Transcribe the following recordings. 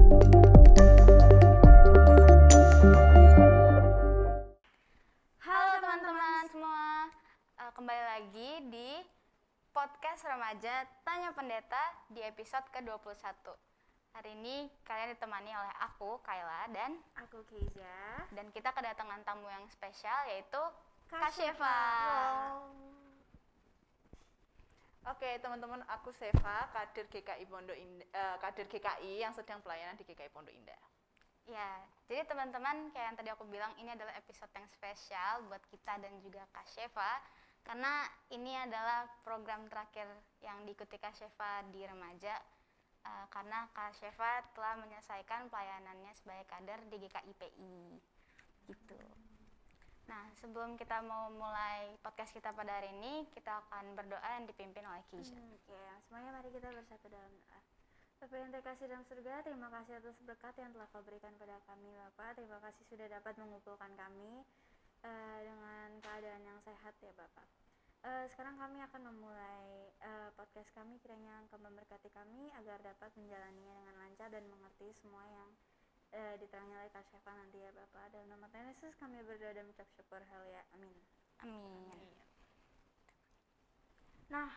Halo teman-teman semua, kembali lagi di podcast Remaja Tanya Pendeta di episode ke-21. Hari ini kalian ditemani oleh aku, Kayla, dan Aku Keiza. dan kita kedatangan tamu yang spesial yaitu Kak Kak Sheva. Oke teman-teman, aku Seva, kader GKI yang sedang pelayanan di GKI Pondok Indah. Ya, jadi teman-teman kayak yang tadi aku bilang, ini adalah episode yang spesial buat kita dan juga Kak Sheva, karena ini adalah program terakhir yang diikuti Kak Sheva di Remaja, karena Kak Sheva telah menyelesaikan pelayanannya sebagai kader di GKIPI gitu. Nah, sebelum kita mau mulai podcast kita pada hari ini, kita akan berdoa yang dipimpin oleh Keiza. Oke, semuanya mari kita bersatu dalam doa. Bapa yang terkasih dalam surga, terima kasih atas berkat yang telah Kau berikan pada kami, Bapak. Terima kasih sudah dapat mengumpulkan kami dengan keadaan yang sehat ya, Bapak. Sekarang kami akan memulai podcast kami, kiranya Engkau memberkati kami agar dapat menjalaninya dengan lancar dan mengerti semua yang diterangnya oleh Kak Sheva nanti ya Bapak. Dalam nama Tuhan Yesus kami berdoa dan mengucap syukur, haleluya, amin. Amin. Nah,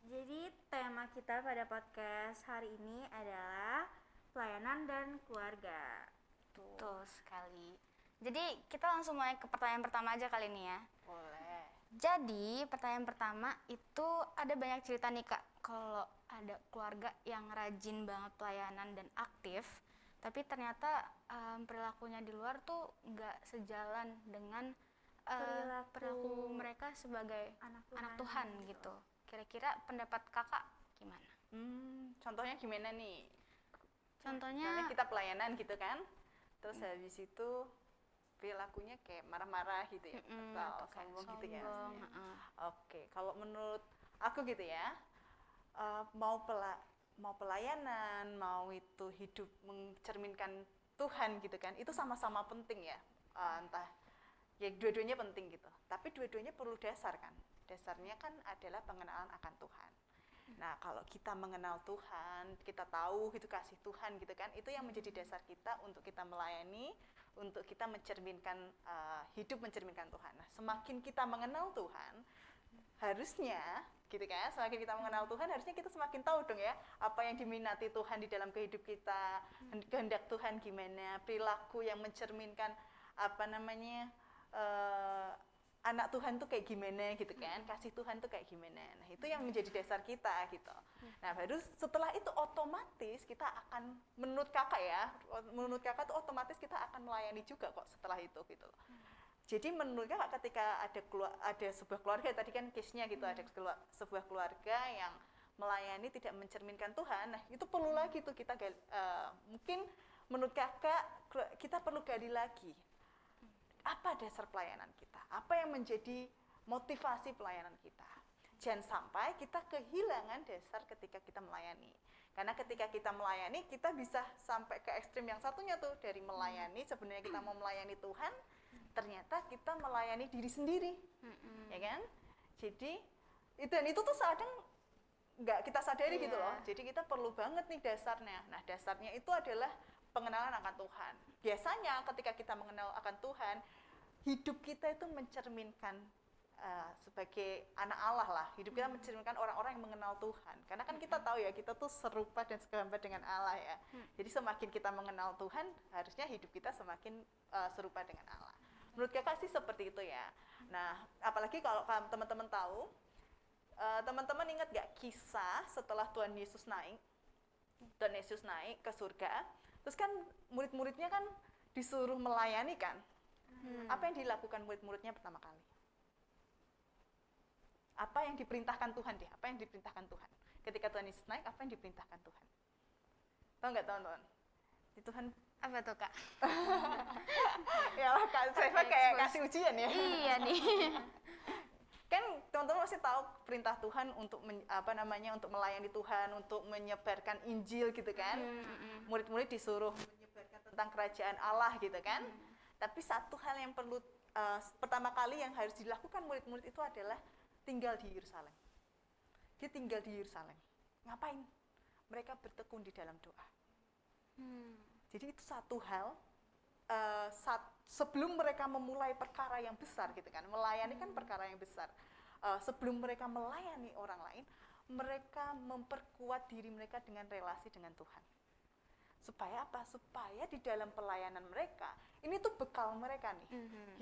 jadi tema kita pada podcast hari ini adalah pelayanan dan keluarga. Betul sekali. Jadi kita langsung mulai ke pertanyaan pertama aja kali ini ya. Boleh. Jadi pertanyaan pertama itu ada banyak cerita nih Kak, kalau ada keluarga yang rajin banget pelayanan dan aktif, tapi ternyata perilakunya di luar tuh nggak sejalan dengan perilaku mereka sebagai anak Tuhan gitu. Kira-kira pendapat kakak gimana? Contohnya gimana nih? Contohnya kita pelayanan gitu kan, terus habis itu perilakunya kayak marah-marah gitu ya, atau kayak sombong gitu ya. Oke, kalau menurut aku gitu ya, mau pelayanan, mau itu hidup mencerminkan Tuhan gitu kan, itu sama-sama penting ya. Entah ya dua-duanya penting gitu. Tapi dua-duanya perlu dasar kan. Dasarnya kan adalah pengenalan akan Tuhan. Nah, kalau kita mengenal Tuhan, kita tahu itu kasih Tuhan gitu kan, itu yang menjadi dasar kita untuk kita melayani, untuk kita mencerminkan hidup mencerminkan Tuhan. Nah, semakin kita mengenal Tuhan, harusnya gitu kan, semakin kita mengenal Tuhan, harusnya kita semakin tahu dong ya, apa yang diminati Tuhan di dalam kehidup kita, kehendak Tuhan gimana, perilaku yang mencerminkan anak Tuhan tuh kayak gimana gitu kan, kasih Tuhan tuh kayak gimana. Nah, itu yang menjadi dasar kita gitu. Nah, baru setelah itu otomatis kita akan, menurut kakak tuh otomatis kita akan melayani juga kok setelah itu gitu. Jadi menurut kakak ketika ada sebuah keluarga, tadi kan case-nya gitu, ada sebuah keluarga yang melayani tidak mencerminkan Tuhan, nah itu perlu lagi tuh kita mungkin menurut kakak kita perlu gali lagi. Apa dasar pelayanan kita? Apa yang menjadi motivasi pelayanan kita? Jangan sampai kita kehilangan dasar ketika kita melayani. Karena ketika kita melayani, kita bisa sampai ke ekstrim yang satunya tuh, dari melayani, sebenarnya kita mau melayani Tuhan, ternyata kita melayani diri sendiri. Ya kan? Jadi, itu tuh kadang nggak kita sadari gitu loh. Jadi kita perlu banget nih dasarnya. Nah, dasarnya itu adalah pengenalan akan Tuhan. Biasanya ketika kita mengenal akan Tuhan, hidup kita itu mencerminkan sebagai anak Allah lah. Hidup kita mencerminkan orang-orang yang mengenal Tuhan. Karena kan kita tahu ya, kita tuh serupa dan segambar dengan Allah ya. Jadi semakin kita mengenal Tuhan, harusnya hidup kita semakin serupa dengan Allah. Menurut kakak sih seperti itu ya. Nah, apalagi kalau teman-teman tahu, teman-teman ingat gak kisah setelah Tuhan Yesus naik ke surga, terus kan murid-muridnya kan disuruh melayani kan. Apa yang dilakukan murid-muridnya pertama kali? Apa yang diperintahkan Tuhan deh? Apa yang diperintahkan Tuhan? Ketika Tuhan Yesus naik, apa yang diperintahkan Tuhan? Tahu nggak teman-teman? Tuhan apa tuh Kak? Ya lah Kak Seva kayak kasih ujian ya. Iya nih. Kan teman-teman pasti tahu perintah Tuhan untuk untuk melayani Tuhan, untuk menyebarkan Injil gitu kan. Murid-murid disuruh menyebarkan tentang kerajaan Allah gitu kan. Tapi satu hal yang perlu pertama kali yang harus dilakukan murid-murid itu adalah tinggal di Yerusalem. Dia tinggal di Yerusalem. Ngapain? Mereka bertekun di dalam doa. Jadi itu satu hal, sebelum mereka memulai perkara yang besar gitu kan, melayani kan perkara yang besar. Sebelum mereka melayani orang lain, mereka memperkuat diri mereka dengan relasi dengan Tuhan. Supaya apa? Supaya di dalam pelayanan mereka, ini tuh bekal mereka nih,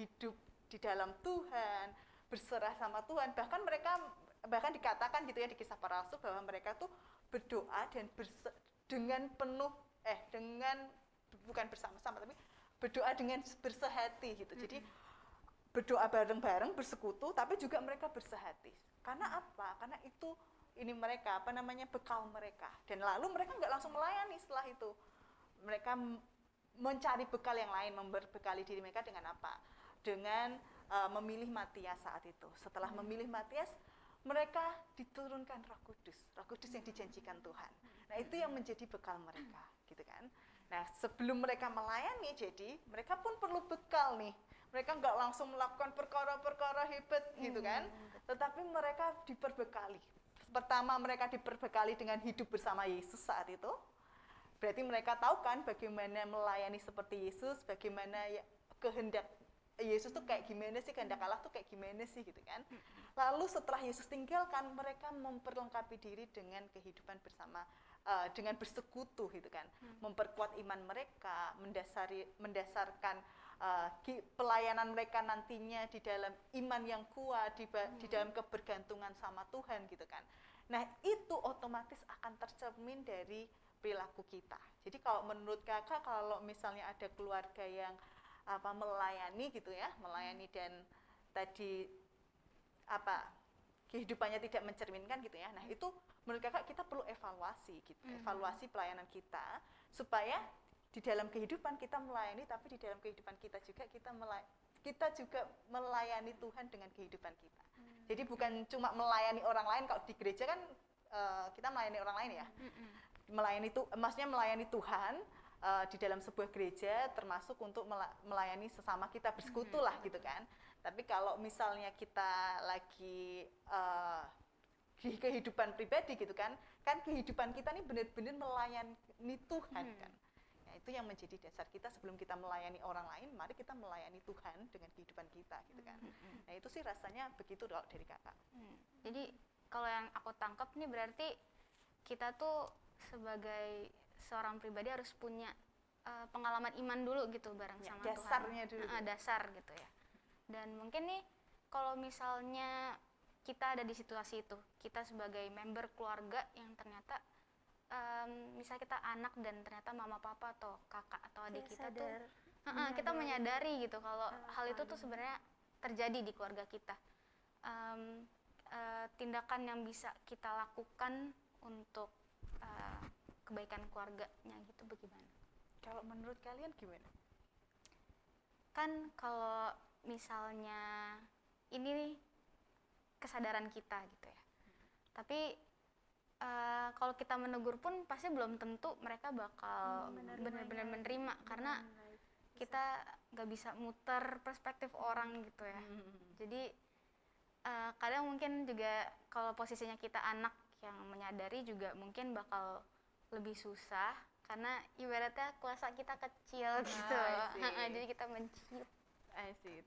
hidup di dalam Tuhan, berserah sama Tuhan. Bahkan dikatakan gitu ya di Kisah Para Rasul bahwa mereka tuh berdoa dan dengan penuh bukan bersama-sama tapi berdoa dengan bersehati gitu. Jadi berdoa bareng-bareng, bersekutu, tapi juga mereka bersehati. Karena apa? Karena itu mereka bekal mereka. Dan lalu mereka nggak langsung melayani setelah itu. Mereka mencari bekal yang lain, membekali diri mereka dengan apa? Dengan memilih Matias saat itu. Setelah memilih Matias, mereka diturunkan Roh Kudus yang dijanjikan Tuhan. Nah, itu yang menjadi bekal mereka, gitu kan. Nah, sebelum mereka melayani, jadi mereka pun perlu bekal nih. Mereka nggak langsung melakukan perkara-perkara hebat, gitu kan. Tetapi mereka diperbekali. Pertama, mereka diperbekali dengan hidup bersama Yesus saat itu. Berarti mereka tahu kan bagaimana melayani seperti Yesus, bagaimana kehendak Yesus tuh kayak gimana sih, kehendak Allah tuh kayak gimana sih, gitu kan. Lalu setelah Yesus tinggalkan, mereka memperlengkapi diri dengan kehidupan bersama, dengan bersekutu, gitu kan. Memperkuat iman mereka, mendasarkan pelayanan mereka nantinya di dalam iman yang kuat, di dalam kebergantungan sama Tuhan, gitu kan. Nah, itu otomatis akan tercermin dari perilaku kita. Jadi kalau menurut kakak, kalau misalnya ada keluarga yang melayani gitu ya, melayani dan tadi kehidupannya tidak mencerminkan gitu ya. Nah, itu menurut kakak kita perlu evaluasi gitu. Evaluasi pelayanan kita supaya di dalam kehidupan kita melayani, tapi di dalam kehidupan kita juga kita juga melayani Tuhan dengan kehidupan kita. Jadi bukan cuma melayani orang lain. Kalau di gereja kan kita melayani orang lain ya. Maksudnya melayani Tuhan di dalam sebuah gereja, termasuk untuk melayani sesama kita, bersekutu lah gitu kan. Tapi kalau misalnya kita lagi di kehidupan pribadi gitu kan kehidupan kita nih benar-benar melayani Tuhan kan. Nah, itu yang menjadi dasar kita sebelum kita melayani orang lain, mari kita melayani Tuhan dengan kehidupan kita gitu kan. Nah, itu sih rasanya begitu dari kakak. Jadi kalau yang aku tangkap nih berarti kita tuh sebagai seorang pribadi harus punya pengalaman iman dulu gitu bareng sama dasarnya Tuhan. Dulu. Dasar gitu ya. Dan mungkin nih kalau misalnya kita ada di situasi itu, kita sebagai member keluarga yang ternyata misalnya kita anak dan ternyata mama papa atau kakak atau adik kita tuh kita menyadari gitu kalau hal itu tuh sebenarnya terjadi di keluarga kita. Tindakan yang bisa kita lakukan untuk kebaikan keluarganya gitu bagaimana? Kalau menurut kalian gimana? Kan kalau misalnya ini kesadaran kita gitu ya. Tapi kalau kita menegur pun pasti belum tentu mereka bakal benar-benar menerima karena kita nggak bisa muter perspektif orang gitu ya. Jadi kadang mungkin juga kalau posisinya kita anak yang menyadari juga mungkin bakal lebih susah karena ibaratnya kuasa kita kecil gitu. Jadi kita menciut.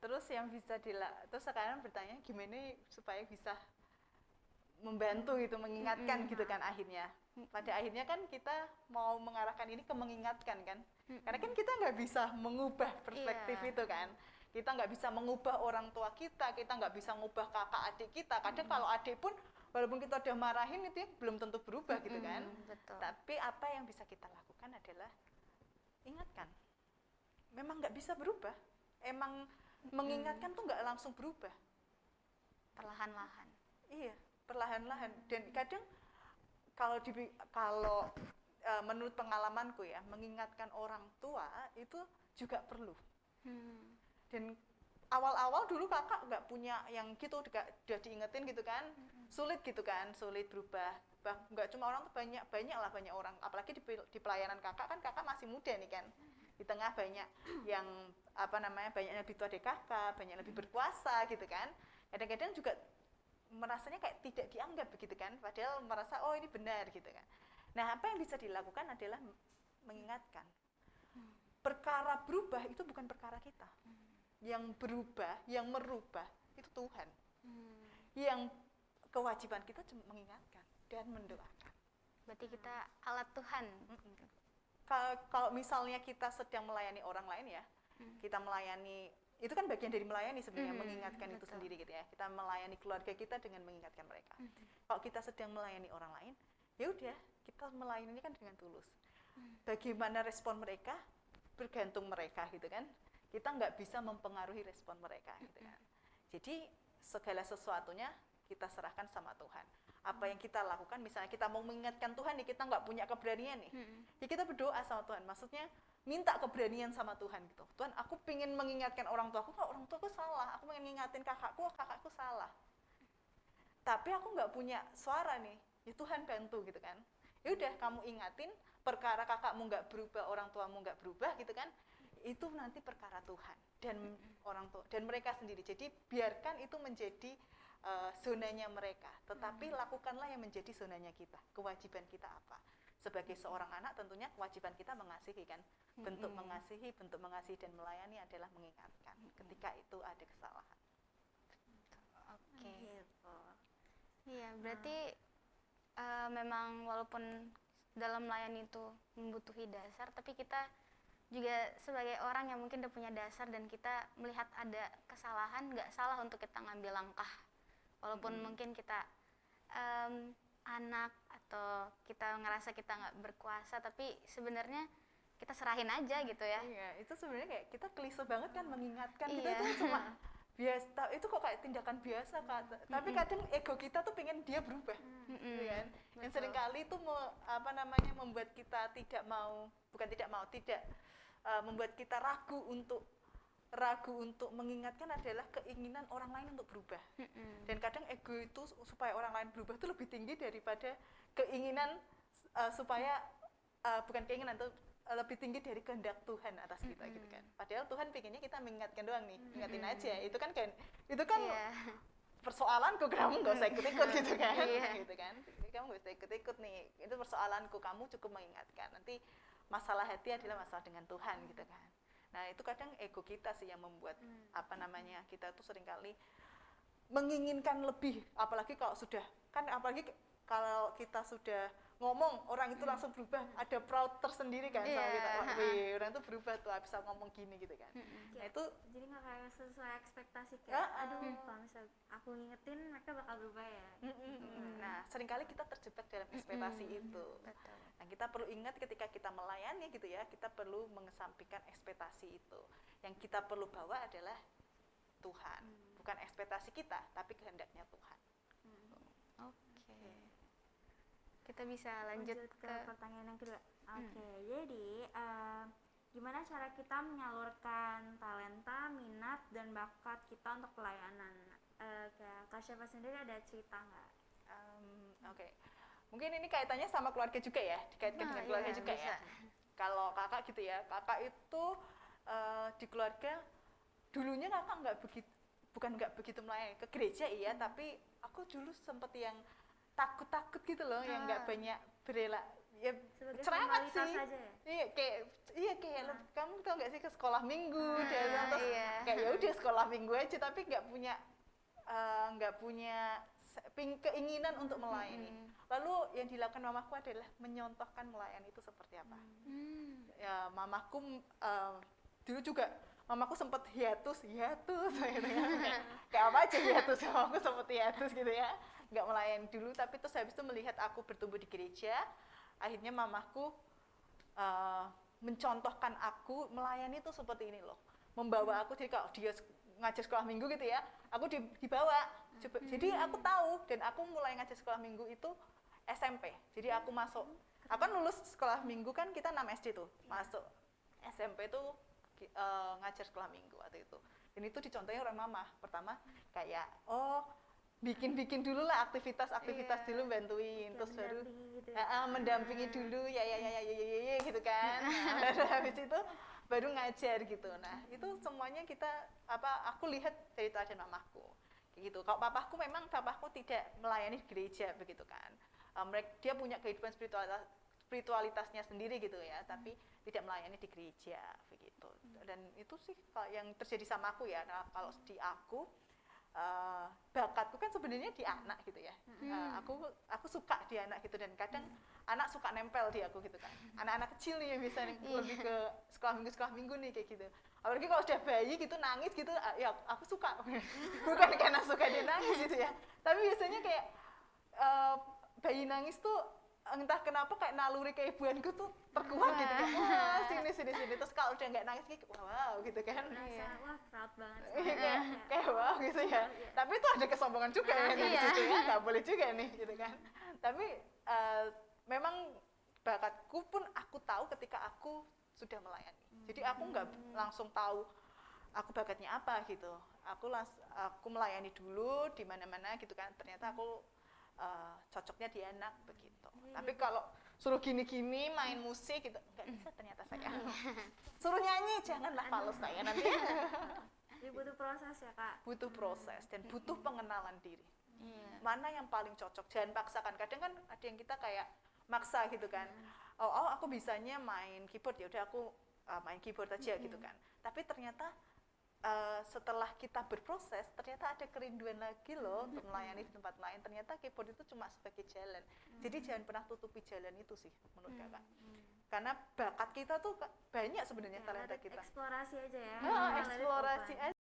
Terus yang bisa terus sekarang bertanya gimana supaya bisa membantu gitu, mengingatkan gitu kan akhirnya. Pada akhirnya kan kita mau mengarahkan ini ke mengingatkan kan. Karena kan kita nggak bisa mengubah perspektif itu kan. Kita nggak bisa mengubah orang tua kita nggak bisa mengubah kakak adik kita. Kadang kalau adik pun walaupun kita udah marahin itu ya, belum tentu berubah gitu kan. Betul. Tapi apa yang bisa kita lakukan adalah ingatkan. Memang nggak bisa berubah. Emang mengingatkan tuh nggak langsung berubah. Perlahan-lahan. Iya, perlahan-lahan. Dan kadang kalau menurut pengalamanku ya, mengingatkan orang tua itu juga perlu. Dan awal-awal dulu kakak nggak punya yang gitu, udah diingetin gitu kan, sulit gitu kan, sulit berubah. Nggak cuma orang tuh banyak orang, apalagi di pelayanan kakak kan kakak masih muda nih kan, di tengah banyak yang banyak yang lebih tua dari kakak, banyak yang lebih berkuasa gitu kan. Kadang-kadang juga merasanya kayak tidak dianggap begitu kan, padahal merasa oh ini benar gitu kan. Nah, apa yang bisa dilakukan adalah mengingatkan. Perkara berubah itu bukan perkara kita. Yang berubah, yang merubah itu Tuhan. Yang kewajiban kita cuma mengingatkan dan mendoakan. Berarti kita alat Tuhan. Kalau misalnya kita sedang melayani orang lain ya, kita melayani, itu kan bagian dari melayani sebenarnya, mengingatkan itu betul. sendiri gitu ya. Kita melayani keluarga kita dengan mengingatkan mereka. Kalau kita sedang melayani orang lain, ya udah, kita melayani kan dengan tulus. Bagaimana respon mereka, bergantung mereka gitu kan. Kita nggak bisa mempengaruhi respon mereka gitu kan. Jadi segala sesuatunya kita serahkan sama Tuhan. Apa yang kita lakukan, misalnya kita mau mengingatkan Tuhan nih, kita nggak punya keberanian nih, ya kita berdoa sama Tuhan, maksudnya minta keberanian sama Tuhan gitu. Tuhan, aku pengen mengingatkan orang tuaku, kok orang tuaku salah, aku pengen ngingatin kakakku salah, tapi aku nggak punya suara nih, ya Tuhan bantu gitu kan. Ya udah, kamu ingatin, perkara kakakmu nggak berubah, orang tuamu nggak berubah gitu kan, itu nanti perkara Tuhan dan orang tua dan mereka sendiri. Jadi biarkan itu menjadi zonanya mereka, tetapi lakukanlah yang menjadi zonanya kita. Kewajiban kita apa? Sebagai seorang anak tentunya kewajiban kita mengasihi kan. Bentuk mengasihi dan melayani adalah mengingatkan ketika itu ada kesalahan. Oke. Gitu. Iya, berarti memang walaupun dalam melayani itu membutuhi dasar, tapi kita juga sebagai orang yang mungkin udah punya dasar dan kita melihat ada kesalahan, nggak salah untuk kita ngambil langkah. Walaupun mungkin kita anak atau kita ngerasa kita nggak berkuasa, tapi sebenarnya kita serahin aja gitu ya. Iya, itu sebenarnya kayak kita klise banget kan mengingatkan gitu, Iya. itu cuma biasa, itu kok kayak tindakan biasa Kak. Tapi kadang ego kita tuh pengen dia berubah, gitu kan. Dan seringkali itu membuat kita tidak membuat kita ragu untuk mengingatkan adalah keinginan orang lain untuk berubah. Dan kadang ego itu supaya orang lain berubah itu lebih tinggi daripada keinginan bukan keinginan tuh, lebih tinggi dari kehendak Tuhan atas kita gitu kan. Padahal Tuhan pengennya kita mengingatkan doang nih, ingatin aja. Itu kan Iya. persoalanku, kamu nggak usah ikut-ikut gitu kan. Iya. Gitu kan. Kamu nggak usah ikut-ikut nih. Itu persoalanku, kamu cukup mengingatkan. Nanti masalah hati adalah masalah dengan Tuhan gitu kan. Nah, itu kadang ego kita sih yang membuat kita tuh seringkali menginginkan lebih, apalagi kalau kita sudah ngomong, orang itu langsung berubah, ada proud tersendiri kan sama kita. Wah, orang itu berubah tuh, bisa ngomong gini gitu kan. Nah, itu Jadi nggak kayak sesuai ekspektasi kayak, aduh kalau misal aku ngingetin mereka bakal berubah ya. Nah, seringkali kita terjebak dalam ekspektasi itu. Betul. Nah, kita perlu ingat ketika kita melayani gitu ya, kita perlu mengesampingkan ekspektasi itu. Yang kita perlu bawa adalah Tuhan, bukan ekspektasi kita, tapi kehendaknya Tuhan. Oke. Kita bisa lanjut ke pertanyaan yang kedua. Oke, jadi gimana cara kita menyalurkan talenta, minat, dan bakat kita untuk pelayanan? Kayak Kak Syafa sendiri ada cerita nggak? Oke. Mungkin ini kaitannya sama keluarga juga ya, dikaitkan dengan keluarga juga bisa. ya. Kalau kakak gitu ya, kakak itu di keluarga dulunya kakak bukan nggak begitu melayani ke gereja iya, tapi aku dulu sempet yang takut gitu loh, yang nggak banyak berela, ya Sebagai cerewet formalitas sih. aja ya? Iya kayak kamu tau nggak sih ke sekolah minggu dan terus iya. kayak ya udah sekolah minggu aja, tapi nggak punya keinginan untuk melayani. Lalu yang dilakukan mamaku adalah menyontohkan melayani itu seperti apa. Ya mamaku dulu juga mamaku sempat hiatus gitu ya. Kayak apa aja hiatus, mamaku sempat hiatus gitu ya, nggak melayani dulu, tapi terus habis itu melihat aku bertumbuh di gereja, akhirnya mamaku mencontohkan aku melayani itu seperti ini loh, membawa aku. Jadi kalau dia ngajar sekolah minggu gitu ya, aku dibawa. Jadi aku tahu, dan aku mulai ngajar sekolah minggu itu SMP. Jadi aku kan lulus sekolah minggu kan kita 6 SD tuh, masuk SMP tuh ngajar sekolah minggu waktu itu. Dan itu dicontohnya oleh mama. Pertama kayak bikin dulu lah aktivitas dulu, bantuin, terus baru Gitu mendampingi dulu ya gitu kan. Nah, habis itu baru ngajar gitu. Nah, itu semuanya aku lihat dari teladan mamaku. Kayak gitu. Kalau papaku memang tidak melayani gereja begitu kan. Dia punya kehidupan spiritualitasnya sendiri gitu ya, tapi tidak melayani di gereja begitu. Dan itu sih yang terjadi sama aku ya. Nah, kalau di aku bakatku kan sebenarnya di anak gitu ya. Aku suka di anak gitu, dan kadang anak suka nempel di aku gitu kan. Anak-anak kecil nih yang biasanya lebih ke sekolah minggu nih kayak gitu. Apalagi kalau sudah bayi gitu nangis gitu, ya aku suka. Bukan karena suka dia nangis gitu ya. Tapi biasanya kayak bayi nangis tuh entah kenapa kayak naluri keibuanku tuh terkuat gitu kan. Wah, sini. Terus kalau udah nggak nangis kayak wow gitu kan. Rasa wah proud banget. Kayak wow gitu ya. Tapi itu ada kesombongan juga ya di situ ya. Nggak boleh juga nih gitu kan. Tapi memang bakatku pun aku tahu ketika aku sudah melayani. Jadi aku nggak langsung tahu aku bakatnya apa gitu. Aku melayani dulu di mana-mana gitu kan. Ternyata aku cocoknya di anak begitu. Tapi kalau suruh gini-gini main musik gitu nggak bisa ternyata saya. Suruh nyanyi janganlah fals saya nanti. Jadi butuh proses ya Kak. Butuh proses dan butuh pengenalan diri. Mana yang paling cocok, jangan paksakan. Kadang kan ada yang kita kayak maksa gitu kan. Oh aku bisanya main keyboard, ya udah aku main keyboard aja gitu kan. Tapi ternyata setelah kita berproses, ternyata ada kerinduan lagi loh untuk melayani di tempat lain. Ternyata keyboard itu cuma sebagai jalan. Jadi jangan pernah tutupi jalan itu sih menurut kakak. Karena bakat kita tuh banyak sebenarnya, talenta kita. Eksplorasi aja ya. Eksplorasi aja.